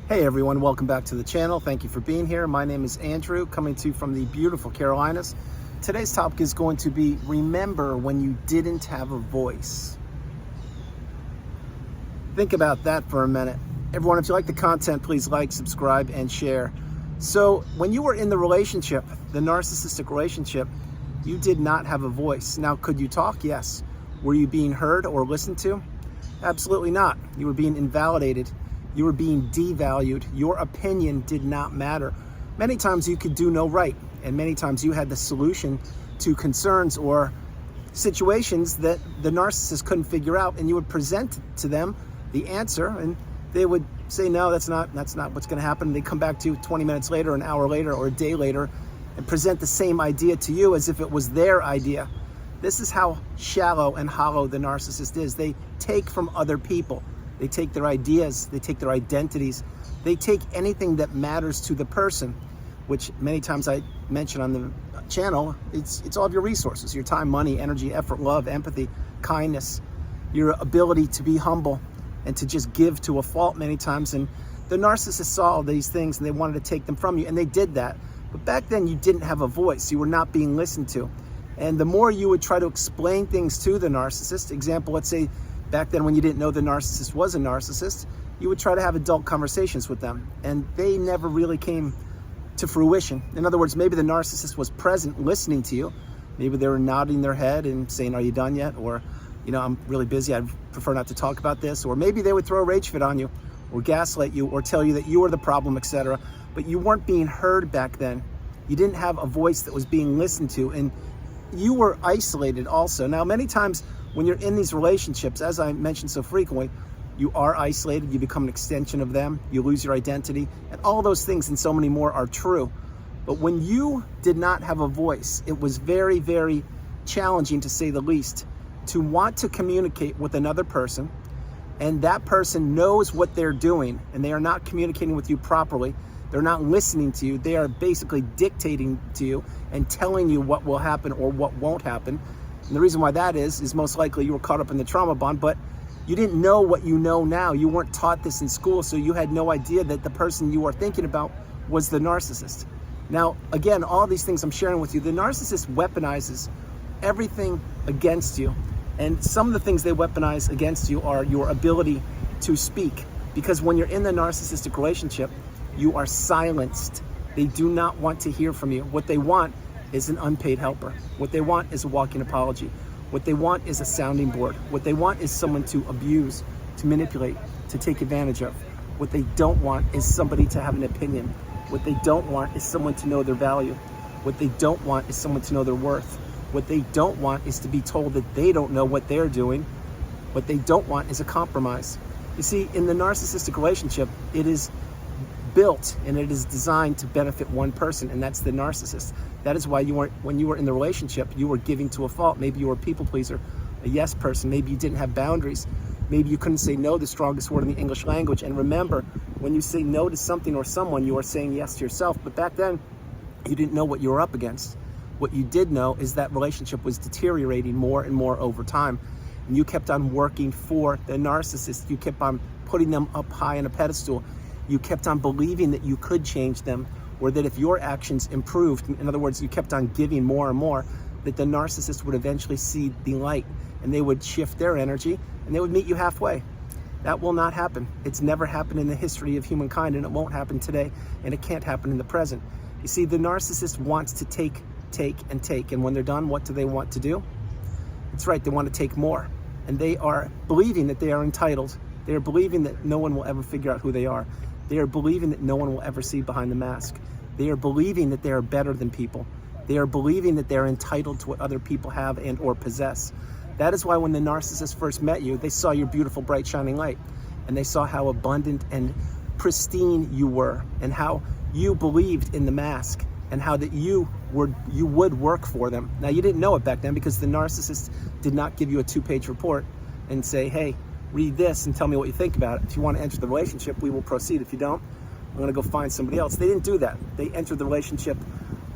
Hey everyone, welcome back to the channel. Thank you for being here. My name is Andrew, coming to you from the beautiful Carolinas. Today's topic is going to be remember when you didn't have a voice. Think about that for a minute. Everyone, if you like the content, please like, subscribe, and share. So when you were in the relationship, the narcissistic relationship, you did not have a voice. Now, could you talk? Yes. Were you being heard or listened to? Absolutely not. You were being invalidated. You were being devalued. Your opinion did not matter. Many times you could do no right, and many times you had the solution to concerns or situations that the narcissist couldn't figure out, and you would present to them the answer, and they would say, no, that's not what's going to happen. They come back to you 20 minutes later, an hour later, or a day later, and present the same idea to you as if it was their idea. This is how shallow and hollow the narcissist is. They take from other people. They take their ideas, they take their identities, they take anything that matters to the person, which many times I mention on the channel. It's all of your resources, your time, money, energy, effort, love, empathy, kindness, your ability to be humble and to just give to a fault many times. And the narcissist saw all these things and they wanted to take them from you, and they did that. But back then you didn't have a voice, you were not being listened to. And the more you would try to explain things to the narcissist, example, let's say back then when you didn't know the narcissist was a narcissist, you would try to have adult conversations with them, and they never really came to fruition. In other words, maybe the narcissist was present listening to you. Maybe they were nodding their head and saying, are you done yet? Or, I'm really busy, I'd prefer not to talk about this. Or maybe they would throw a rage fit on you or gaslight you or tell you that you were the problem, etc. But you weren't being heard back then. You didn't have a voice that was being listened to, and you were isolated also. Now, many times when you're in these relationships, as I mentioned so frequently, you are isolated, you become an extension of them, you lose your identity, and all those things and so many more are true. But when you did not have a voice, it was very, very challenging, to say the least, to want to communicate with another person, and that person knows what they're doing, and they are not communicating with you properly. They're not listening to you. They are basically dictating to you and telling you what will happen or what won't happen. And the reason why that is most likely you were caught up in the trauma bond, but you didn't know what you know now. You weren't taught this in school, so you had no idea that the person you are thinking about was the narcissist. Now, again, all these things I'm sharing with you, the narcissist weaponizes everything against you. And some of the things they weaponize against you are your ability to speak. Because when you're in the narcissistic relationship, you are silenced. They do not want to hear from you. What they want is an unpaid helper. What they want is a walking apology. What they want is a sounding board. What they want is someone to abuse, to manipulate, to take advantage of. What they don't want is somebody to have an opinion. What they don't want is someone to know their value. What they don't want is someone to know their worth. What they don't want is to be told that they don't know what they're doing. What they don't want is a compromise. You see, in the narcissistic relationship, it is built and it is designed to benefit one person, and that's the narcissist. That is why when you were in the relationship, you were giving to a fault. Maybe you were a people pleaser, a yes person. Maybe you didn't have boundaries. Maybe you couldn't say no, the strongest word in the English language. And remember, when you say no to something or someone, you are saying yes to yourself. But back then, you didn't know what you were up against. What you did know is that relationship was deteriorating more and more over time. And you kept on working for the narcissist. You kept on putting them up high on a pedestal. You kept on believing that you could change them, or that if your actions improved, in other words, you kept on giving more and more, that the narcissist would eventually see the light and they would shift their energy and they would meet you halfway. That will not happen. It's never happened in the history of humankind, and it won't happen today, and it can't happen in the present. You see, the narcissist wants to take, and take, and when they're done, what do they want to do? It's right, they want to take more. And they are believing that they are entitled. They are believing that no one will ever figure out who they are. They are believing that no one will ever see behind the mask. They are believing that they are better than people. They are believing that they're entitled to what other people have and or possess. That is why when the narcissist first met you, they saw your beautiful, bright, shining light. And they saw how abundant and pristine you were, and how you believed in the mask, and how that you would work for them. Now, you didn't know it back then because the narcissist did not give you a 2-page report and say, hey, read this and tell me what you think about it. If you want to enter the relationship, we will proceed. If you don't, I'm going to go find somebody else. They didn't do that. They entered the relationship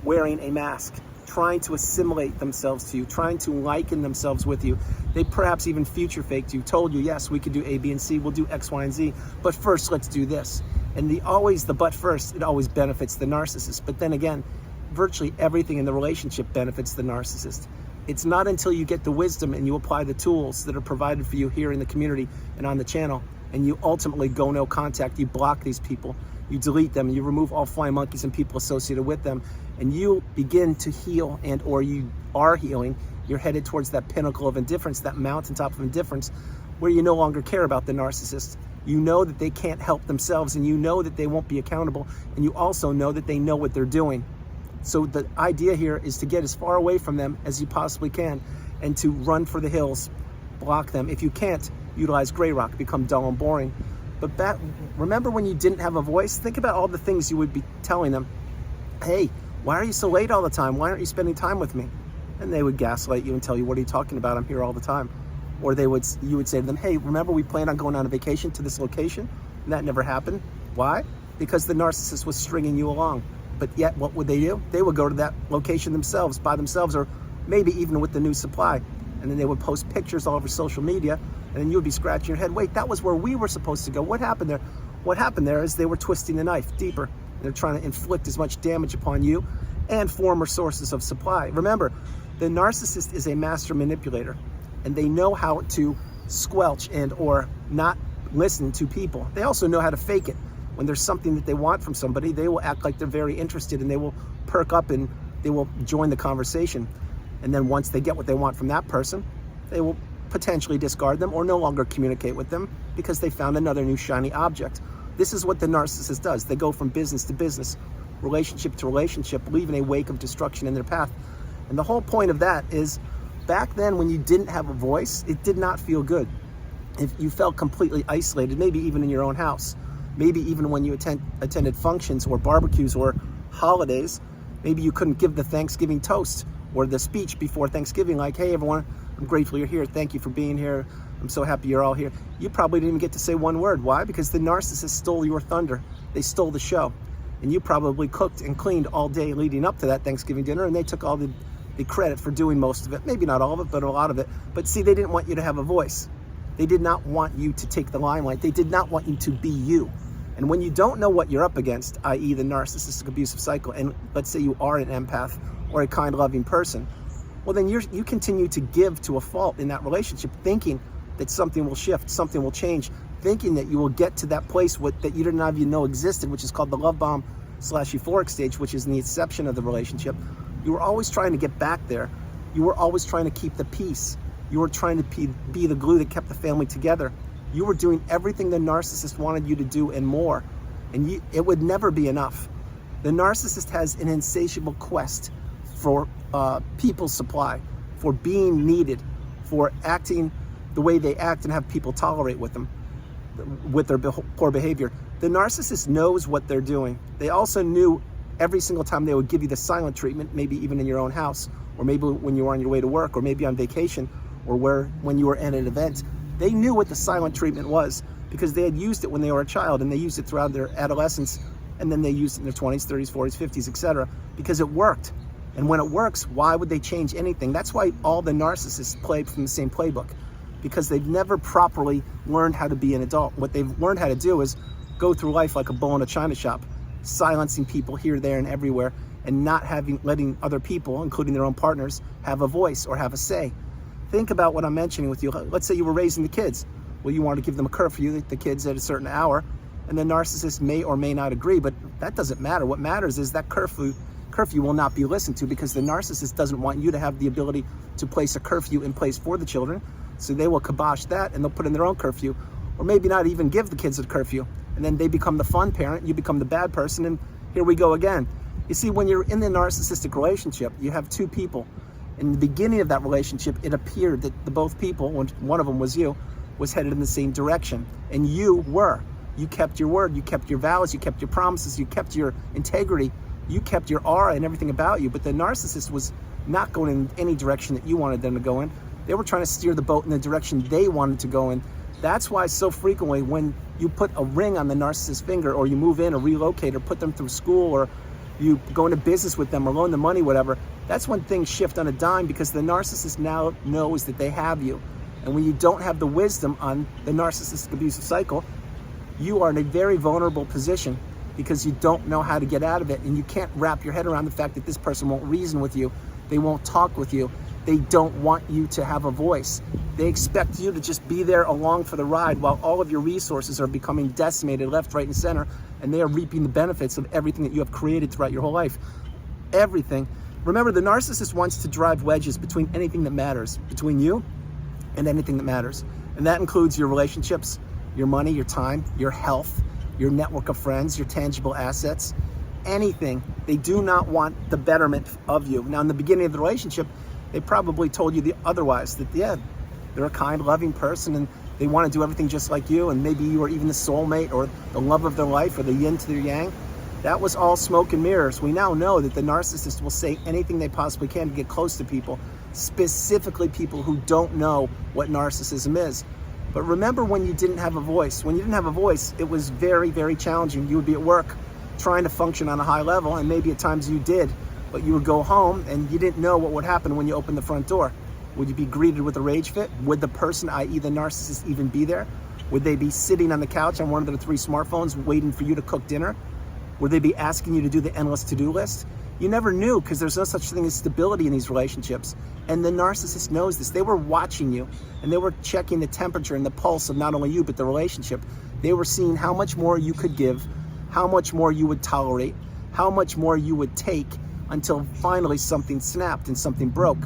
wearing a mask, trying to assimilate themselves to you, trying to liken themselves with you. They perhaps even future faked you, told you, yes, we could do A, B, and C, we'll do X, Y, and Z, but first let's do this. And the but first, it always benefits the narcissist. But then again, virtually everything in the relationship benefits the narcissist. It's not until you get the wisdom and you apply the tools that are provided for you here in the community and on the channel, and you ultimately go no contact, you block these people, you delete them, you remove all flying monkeys and people associated with them, and you begin to heal, and or you are healing, you're headed towards that pinnacle of indifference, that mountaintop of indifference, where you no longer care about the narcissist. You know that they can't help themselves, and you know that they won't be accountable, and you also know that they know what they're doing. So the idea here is to get as far away from them as you possibly can, and to run for the hills, block them. If you can't, utilize gray rock, become dull and boring. But remember when you didn't have a voice? Think about all the things you would be telling them. Hey, why are you so late all the time? Why aren't you spending time with me? And they would gaslight you and tell you, what are you talking about? I'm here all the time. Or you would say to them, hey, remember we planned on going on a vacation to this location? And that never happened. Why? Because the narcissist was stringing you along. But yet, what would they do? They would go to that location themselves, by themselves, or maybe even with the new supply. And then they would post pictures all over social media, and then you would be scratching your head. Wait, that was where we were supposed to go. What happened there? What happened there is they were twisting the knife deeper. They're trying to inflict as much damage upon you and former sources of supply. Remember, the narcissist is a master manipulator, and they know how to squelch and or not listen to people. They also know how to fake it. When there's something that they want from somebody, they will act like they're very interested, and they will perk up and they will join the conversation. And then once they get what they want from that person, they will potentially discard them or no longer communicate with them because they found another new shiny object. This is what the narcissist does. They go from business to business, relationship to relationship, leaving a wake of destruction in their path. And the whole point of that is, back then when you didn't have a voice, it did not feel good. If you felt completely isolated, maybe even in your own house, maybe even when you attended functions or barbecues or holidays, maybe you couldn't give the Thanksgiving toast or the speech before Thanksgiving, like, hey everyone, I'm grateful you're here, thank you for being here, I'm so happy you're all here. You probably didn't even get to say one word. Why? Because the narcissist stole your thunder. They stole the show. And you probably cooked and cleaned all day leading up to that Thanksgiving dinner, and they took all the credit for doing most of it. Maybe not all of it, but a lot of it. But see, they didn't want you to have a voice. They did not want you to take the limelight. They did not want you to be you. And when you don't know what you're up against, i.e. the narcissistic abusive cycle, and let's say you are an empath or a kind, loving person, well then you continue to give to a fault in that relationship, thinking that something will shift, something will change, thinking that you will get to that place that you didn't even know existed, which is called the love bomb / euphoric stage, which is in the inception of the relationship. You were always trying to get back there. You were always trying to keep the peace. You were trying to be the glue that kept the family together. You were doing everything the narcissist wanted you to do and more. And it would never be enough. The narcissist has an insatiable quest for people's supply, for being needed, for acting the way they act and have people tolerate with them, with their poor behavior. The narcissist knows what they're doing. They also knew every single time they would give you the silent treatment, maybe even in your own house, or maybe when you were on your way to work, or maybe on vacation, or when you were at an event. They knew what the silent treatment was because they had used it when they were a child, and they used it throughout their adolescence, and then they used it in their 20s, 30s, 40s, 50s, etc. because it worked. And when it works, why would they change anything? That's why all the narcissists play from the same playbook, because they've never properly learned how to be an adult. What they've learned how to do is go through life like a bull in a china shop, silencing people here, there, and everywhere, and not letting other people, including their own partners, have a voice or have a say. Think about what I'm mentioning with you. Let's say you were raising the kids. Well, you want to give them a curfew, the kids at a certain hour, and the narcissist may or may not agree, but that doesn't matter. What matters is that curfew will not be listened to, because the narcissist doesn't want you to have the ability to place a curfew in place for the children. So they will kibosh that, and they'll put in their own curfew, or maybe not even give the kids a curfew. And then they become the fun parent, you become the bad person, and here we go again. You see, when you're in the narcissistic relationship, you have two people. In the beginning of that relationship, it appeared that the both people, when one of them was you, was headed in the same direction. And you were. You kept your word, you kept your vows, you kept your promises, you kept your integrity, you kept your aura and everything about you. But the narcissist was not going in any direction that you wanted them to go in. They were trying to steer the boat in the direction they wanted to go in. That's why so frequently when you put a ring on the narcissist's finger, or you move in or relocate or put them through school, or you go into business with them or loan them money, whatever, that's when things shift on a dime, because the narcissist now knows that they have you. And when you don't have the wisdom on the narcissistic abusive cycle, you are in a very vulnerable position because you don't know how to get out of it, and you can't wrap your head around the fact that this person won't reason with you, they won't talk with you, they don't want you to have a voice. They expect you to just be there along for the ride while all of your resources are becoming decimated left, right, and center, and they are reaping the benefits of everything that you have created throughout your whole life. Everything. Remember, the narcissist wants to drive wedges between anything that matters, between you and anything that matters. And that includes your relationships, your money, your time, your health, your network of friends, your tangible assets, anything. They do not want the betterment of you. Now, in the beginning of the relationship, they probably told you otherwise, that, yeah, they're a kind, loving person and they want to do everything just like you, and maybe you are even the soulmate or the love of their life or the yin to their yang. That was all smoke and mirrors. We now know that the narcissist will say anything they possibly can to get close to people, specifically people who don't know what narcissism is. But remember when you didn't have a voice. When you didn't have a voice, it was very, very challenging. You would be at work trying to function on a high level, and maybe at times you did, but you would go home and you didn't know what would happen when you opened the front door. Would you be greeted with a rage fit? Would the person, i.e. the narcissist, even be there? Would they be sitting on the couch on one of their 3 smartphones waiting for you to cook dinner? Would they be asking you to do the endless to-do list? You never knew, because there's no such thing as stability in these relationships. And the narcissist knows this. They were watching you, and they were checking the temperature and the pulse of not only you, but the relationship. They were seeing how much more you could give, how much more you would tolerate, how much more you would take, until finally something snapped and something broke,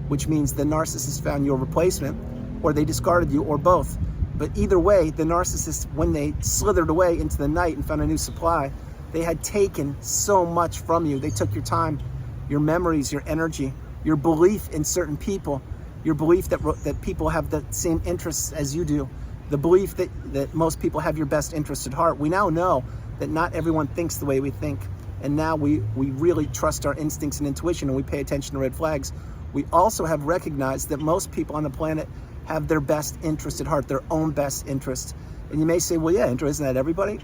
which means the narcissist found your replacement, or they discarded you, or both. But either way, the narcissist, when they slithered away into the night and found a new supply, they had taken so much from you. They took your time, your memories, your energy, your belief in certain people, your belief that people have the same interests as you do, the belief that most people have your best interest at heart. We now know that not everyone thinks the way we think. And now we really trust our instincts and intuition, and we pay attention to red flags. We also have recognized that most people on the planet have their best interest at heart, their own best interest. And you may say, well, yeah, Andrew, isn't that everybody?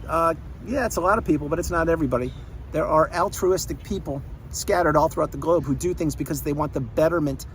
Yeah, it's a lot of people, but it's not everybody. There are altruistic people scattered all throughout the globe who do things because they want the betterment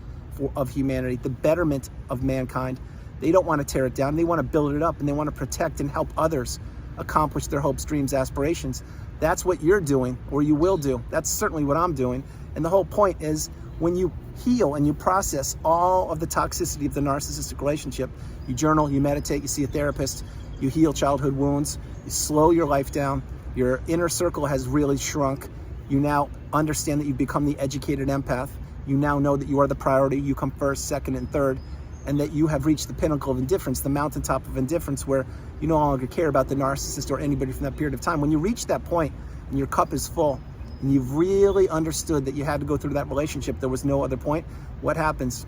of humanity, the betterment of mankind. They don't want to tear it down. They want to build it up, and they want to protect and help others accomplish their hopes, dreams, aspirations. That's what you're doing, or you will do. That's certainly what I'm doing. And the whole point is, when you heal and you process all of the toxicity of the narcissistic relationship, you journal, you meditate, you see a therapist, you heal childhood wounds, you slow your life down, your inner circle has really shrunk, you now understand that you've become the educated empath, you now know that you are the priority, you come first, second, and third, and that you have reached the pinnacle of indifference, the mountaintop of indifference, where you no longer care about the narcissist or anybody from that period of time. When you reach that point and your cup is full, and you've really understood that you had to go through that relationship, there was no other point, what happens?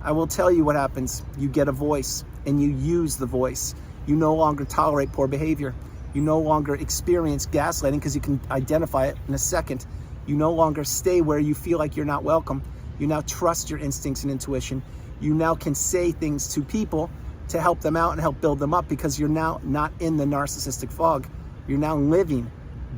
I will tell you what happens. You get a voice, and you use the voice. You no longer tolerate poor behavior. You no longer experience gaslighting because you can identify it in a second. You no longer stay where you feel like you're not welcome. You now trust your instincts and intuition. You now can say things to people to help them out and help build them up, because you're now not in the narcissistic fog. You're now living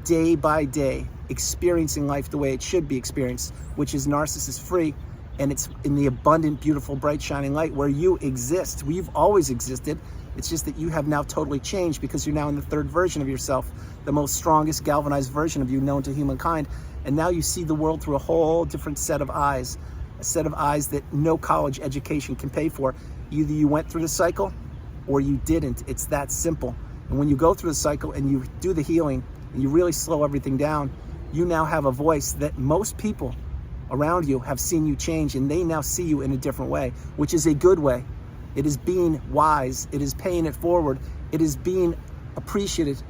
day by day, experiencing life the way it should be experienced, which is narcissist free, and it's in the abundant, beautiful, bright, shining light where you exist. We've always existed. It's just that you have now totally changed, because you're now in the third version of yourself, the most strongest, galvanized version of you known to humankind. And now you see the world through a whole different set of eyes, a set of eyes that no college education can pay for. Either you went through the cycle or you didn't. It's that simple. And when you go through the cycle and you do the healing and you really slow everything down, you now have a voice that most people around you have seen you change, and they now see you in a different way, which is a good way. It is being wise. It is paying it forward. It is being appreciated.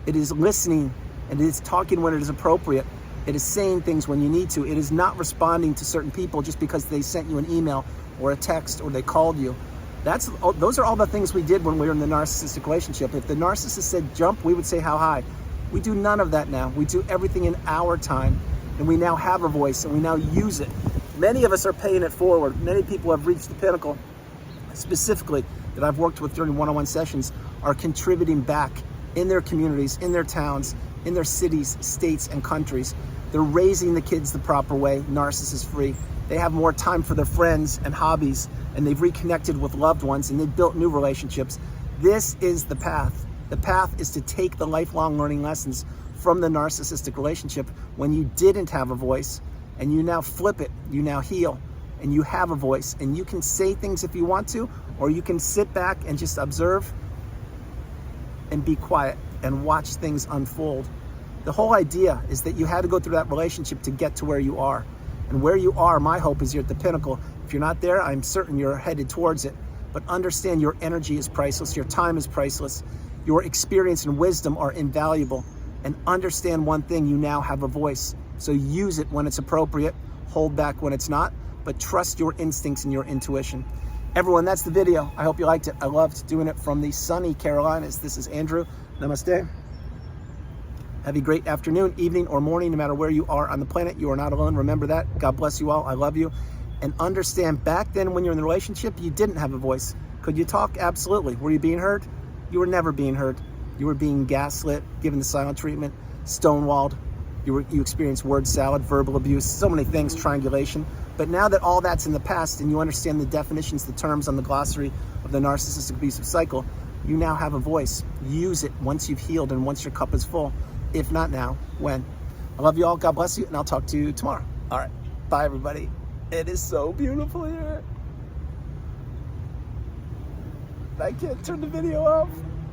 It is listening, and it is talking when it is appropriate. It is saying things when you need to. It is not responding to certain people just because they sent you an email or a text or they called you. Those are all the things we did when we were in the narcissistic relationship. If the narcissist said jump, we would say how high. We do none of that now. We do everything in our time, and we now have a voice, and we now use it. Many of us are paying it forward. Many people have reached the pinnacle, specifically that I've worked with during one-on-one sessions, are contributing back in their communities, in their towns, in their cities, states, and countries. They're raising the kids the proper way, narcissist-free. They have more time for their friends and hobbies, and they've reconnected with loved ones, and they've built new relationships. This is the path. The path is to take the lifelong learning lessons from the narcissistic relationship when you didn't have a voice, and you now flip it, you now heal, and you have a voice, and you can say things if you want to, or you can sit back and just observe and be quiet and watch things unfold. The whole idea is that you had to go through that relationship to get to where you are. And where you are, my hope is you're at the pinnacle. If you're not there, I'm certain you're headed towards it. But understand your energy is priceless, your time is priceless, your experience and wisdom are invaluable. And understand one thing, you now have a voice. So use it when it's appropriate, hold back when it's not, but trust your instincts and your intuition. Everyone, that's the video. I hope you liked it. I loved doing it from the sunny Carolinas. This is Andrew. Namaste. Have a great afternoon, evening, or morning, no matter where you are on the planet. You are not alone. Remember that. God bless you all. I love you. And understand, back then when you're in the relationship, you didn't have a voice. Could you talk? Absolutely. Were you being heard? You were never being heard. You were being gaslit, given the silent treatment, stonewalled. You experienced word salad, verbal abuse, so many things, triangulation. But now that all that's in the past and you understand the definitions, the terms on the glossary of the narcissistic abusive cycle, you now have a voice. Use it once you've healed and once your cup is full. If not now, when? I love you all. God bless you. And I'll talk to you tomorrow. All right. Bye, everybody. It is so beautiful here. I can't turn the video off.